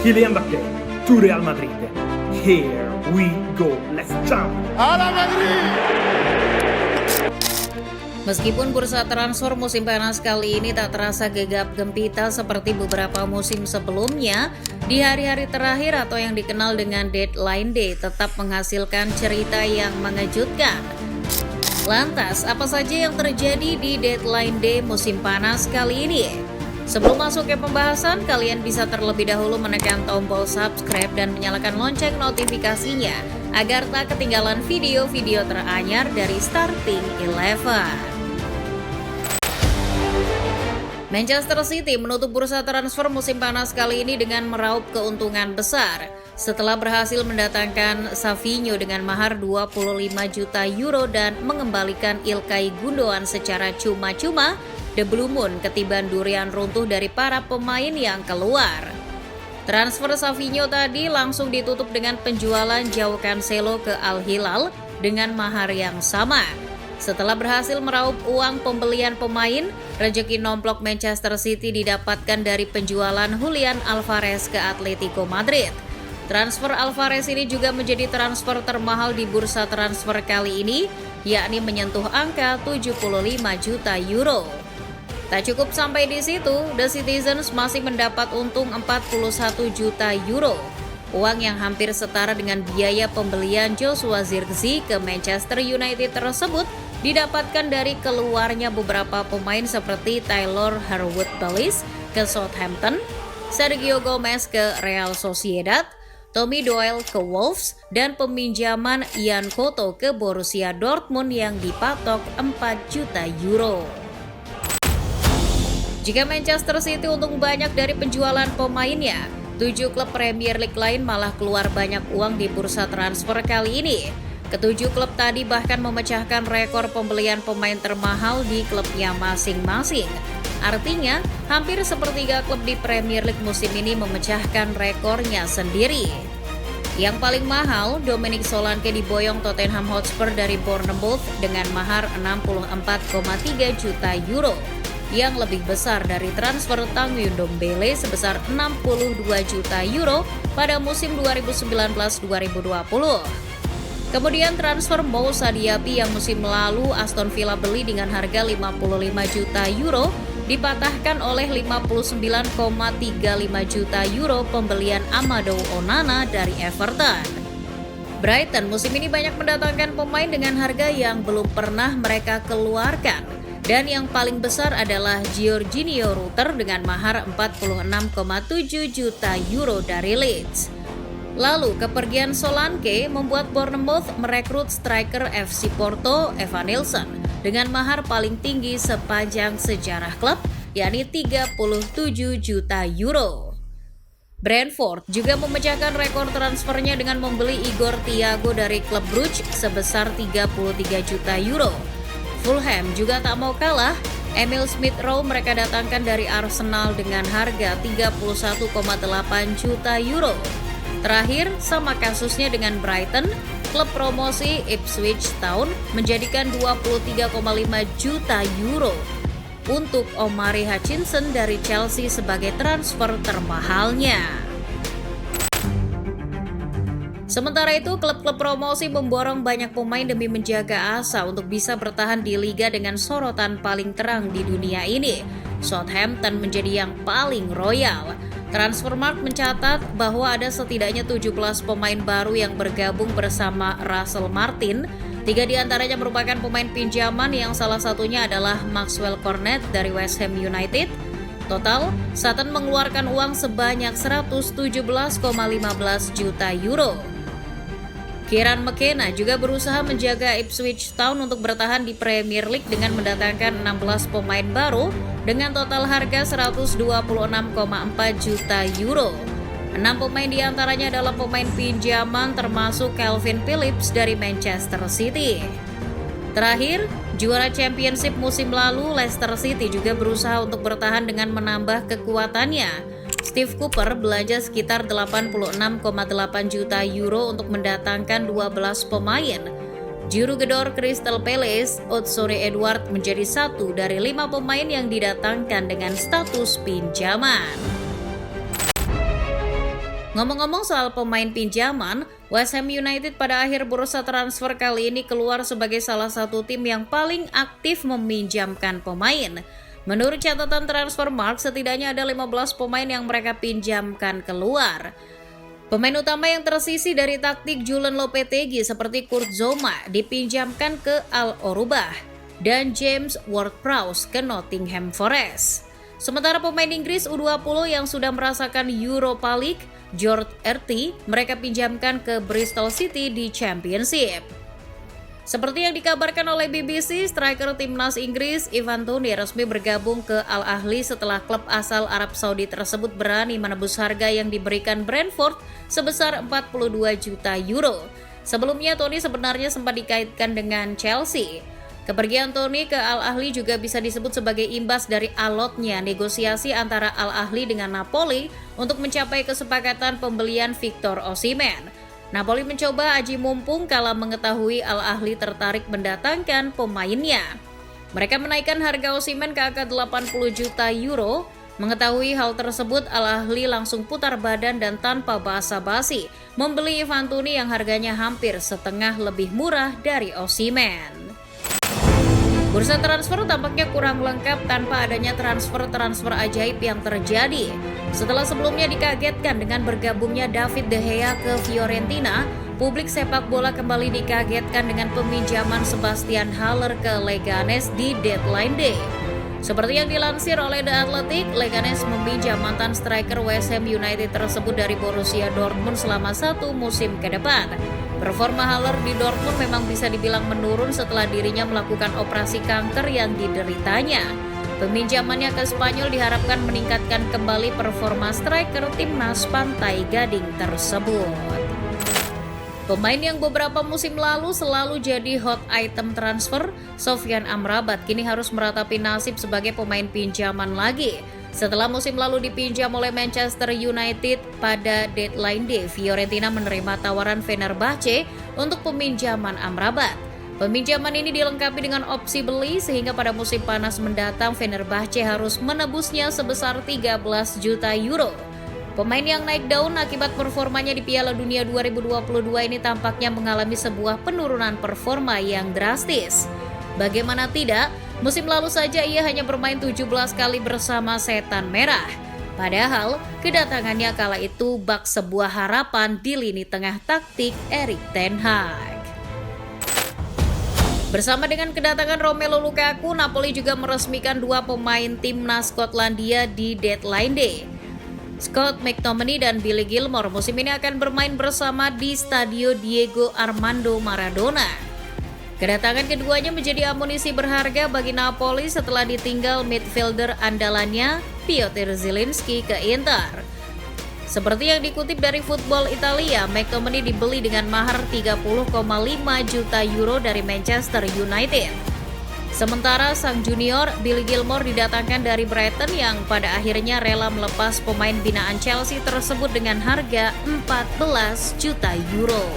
Kylian Mbappé to Real Madrid. Here we go, let's jump. Meskipun bursa transfer musim panas kali ini tak terasa gegap gempita seperti beberapa musim sebelumnya, di hari-hari terakhir atau yang dikenal dengan deadline day tetap menghasilkan cerita yang mengejutkan. Lantas, apa saja yang terjadi di deadline day musim panas kali ini? Sebelum masuk ke pembahasan, kalian bisa terlebih dahulu menekan tombol subscribe dan menyalakan lonceng notifikasinya agar tak ketinggalan video-video teranyar dari Starting Eleven. Manchester City menutup bursa transfer musim panas kali ini dengan meraup keuntungan besar. Setelah berhasil mendatangkan Savinho dengan mahar 25 juta euro dan mengembalikan Ilkay Gundogan secara cuma-cuma, The Blue Moon ketiban durian runtuh dari para pemain yang keluar. Transfer Savinho tadi langsung ditutup dengan penjualan Joao Cancelo ke Al Hilal dengan mahar yang sama. Setelah berhasil meraup uang pembelian pemain, rejeki nomplok Manchester City didapatkan dari penjualan Julian Alvarez ke Atletico Madrid. Transfer Alvarez ini juga menjadi transfer termahal di bursa transfer kali ini, yakni menyentuh angka 75 juta euro. Tak cukup sampai di situ, The Citizens masih mendapat untung 41 juta euro. Uang yang hampir setara dengan biaya pembelian Joshua Zirkzee ke Manchester United tersebut didapatkan dari keluarnya beberapa pemain seperti Taylor Harwood-Bellis ke Southampton, Sergio Gomez ke Real Sociedad, Tommy Doyle ke Wolves, dan peminjaman Ian Koto ke Borussia Dortmund yang dipatok 4 juta euro. Jika Manchester City untung banyak dari penjualan pemainnya, 7 klub Premier League lain malah keluar banyak uang di bursa transfer kali ini. Ketujuh klub tadi bahkan memecahkan rekor pembelian pemain termahal di klubnya masing-masing. Artinya, hampir sepertiga klub di Premier League musim ini memecahkan rekornya sendiri. Yang paling mahal, Dominic Solanke diboyong Tottenham Hotspur dari Bournemouth dengan mahar 64,3 juta euro. Yang lebih besar dari transfer Tanguy Ndombele sebesar 62 juta euro pada musim 2019-2020. Kemudian transfer Mo Sadiapi yang musim lalu Aston Villa beli dengan harga 55 juta euro dipatahkan oleh 59,35 juta euro pembelian Amadou Onana dari Everton. Brighton musim ini banyak mendatangkan pemain dengan harga yang belum pernah mereka keluarkan. Dan yang paling besar adalah Georginio Rutter dengan mahar 46,7 juta euro dari Leeds. Lalu, kepergian Solanke membuat Bournemouth merekrut striker FC Porto, Evan Nilsson, dengan mahar paling tinggi sepanjang sejarah klub, yakni 37 juta euro. Brentford juga memecahkan rekor transfernya dengan membeli Igor Thiago dari klub Bruges sebesar 33 juta euro. Fulham juga tak mau kalah, Emil Smith-Rowe mereka datangkan dari Arsenal dengan harga 31,8 juta euro. Terakhir, sama kasusnya dengan Brighton, klub promosi Ipswich Town menjadikan 23,5 juta euro untuk Omari Hutchinson dari Chelsea sebagai transfer termahalnya. Sementara itu, klub-klub promosi memborong banyak pemain demi menjaga asa untuk bisa bertahan di liga dengan sorotan paling terang di dunia ini. Southampton menjadi yang paling royal. Transfermarkt mencatat bahwa ada setidaknya 17 pemain baru yang bergabung bersama Russell Martin. 3 diantaranya merupakan pemain pinjaman yang salah satunya adalah Maxwell Cornet dari West Ham United. Total, Sutton mengeluarkan uang sebanyak 117,15 juta euro. Kieran McKenna juga berusaha menjaga Ipswich Town untuk bertahan di Premier League dengan mendatangkan 16 pemain baru dengan total harga 126,4 juta euro. 6 pemain diantaranya adalah pemain pinjaman termasuk Calvin Phillips dari Manchester City. Terakhir, juara Championship musim lalu Leicester City juga berusaha untuk bertahan dengan menambah kekuatannya. Steve Cooper belanja sekitar 86,8 juta euro untuk mendatangkan 12 pemain. Juru gedor Crystal Palace, Odsonne Edouard menjadi satu dari 5 pemain yang didatangkan dengan status pinjaman. Ngomong-ngomong soal pemain pinjaman, West Ham United pada akhir bursa transfer kali ini keluar sebagai salah satu tim yang paling aktif meminjamkan pemain. Menurut catatan Transfermarkt, setidaknya ada 15 pemain yang mereka pinjamkan keluar. Pemain utama yang tersisih dari taktik Julen Lopetegui seperti Kurt Zouma dipinjamkan ke Al Orubah dan James Ward-Prowse ke Nottingham Forest. Sementara pemain Inggris U20 yang sudah merasakan Europa League, George Erti, mereka pinjamkan ke Bristol City di Championship. Seperti yang dikabarkan oleh BBC, striker timnas Inggris Ivan Toney resmi bergabung ke Al Ahly setelah klub asal Arab Saudi tersebut berani menebus harga yang diberikan Brentford sebesar 42 juta euro. Sebelumnya Toney sebenarnya sempat dikaitkan dengan Chelsea. Kepergian Toney ke Al Ahly juga bisa disebut sebagai imbas dari alotnya negosiasi antara Al Ahly dengan Napoli untuk mencapai kesepakatan pembelian Victor Osimhen. Napoli mencoba aji mumpung kala mengetahui Al Ahly tertarik mendatangkan pemainnya. Mereka menaikkan harga Osimhen ke angka 80 juta euro. Mengetahui hal tersebut, Al Ahly langsung putar badan dan tanpa basa-basi membeli Ivan Toney yang harganya hampir setengah lebih murah dari Osimhen. Bursa transfer tampaknya kurang lengkap tanpa adanya transfer-transfer ajaib yang terjadi. Setelah sebelumnya dikagetkan dengan bergabungnya David De Gea ke Fiorentina, publik sepak bola kembali dikagetkan dengan peminjaman Sebastian Haller ke Leganes di deadline day. Seperti yang dilansir oleh The Athletic, Leganes meminjam mantan striker West Ham United tersebut dari Borussia Dortmund selama 1 musim ke depan. Performa Haller di Dortmund memang bisa dibilang menurun setelah dirinya melakukan operasi kanker yang dideritanya. Peminjamannya ke Spanyol diharapkan meningkatkan kembali performa striker timnas Pantai Gading tersebut. Pemain yang beberapa musim lalu selalu jadi hot item transfer, Sofyan Amrabat kini harus meratapi nasib sebagai pemain pinjaman lagi. Setelah musim lalu dipinjam oleh Manchester United pada deadline day, Fiorentina menerima tawaran Fenerbahce untuk peminjaman Amrabat. Peminjaman ini dilengkapi dengan opsi beli sehingga pada musim panas mendatang Fenerbahce harus menebusnya sebesar 13 juta euro. Pemain yang naik daun akibat performanya di Piala Dunia 2022 ini tampaknya mengalami sebuah penurunan performa yang drastis. Bagaimana tidak, musim lalu saja ia hanya bermain 17 kali bersama Setan Merah. Padahal, kedatangannya kala itu bak sebuah harapan di lini tengah taktik Erik ten Hag. Bersama dengan kedatangan Romelu Lukaku, Napoli juga meresmikan 2 pemain timnas Skotlandia di deadline day. Scott McTominay dan Billy Gilmour musim ini akan bermain bersama di Stadio Diego Armando Maradona. Kedatangan keduanya menjadi amunisi berharga bagi Napoli setelah ditinggal midfielder andalannya Piotr Zielinski ke Inter. Seperti yang dikutip dari Football Italia, McTominay dibeli dengan mahar 30,5 juta euro dari Manchester United. Sementara sang junior Billy Gilmour didatangkan dari Brighton yang pada akhirnya rela melepas pemain binaan Chelsea tersebut dengan harga 14 juta euro.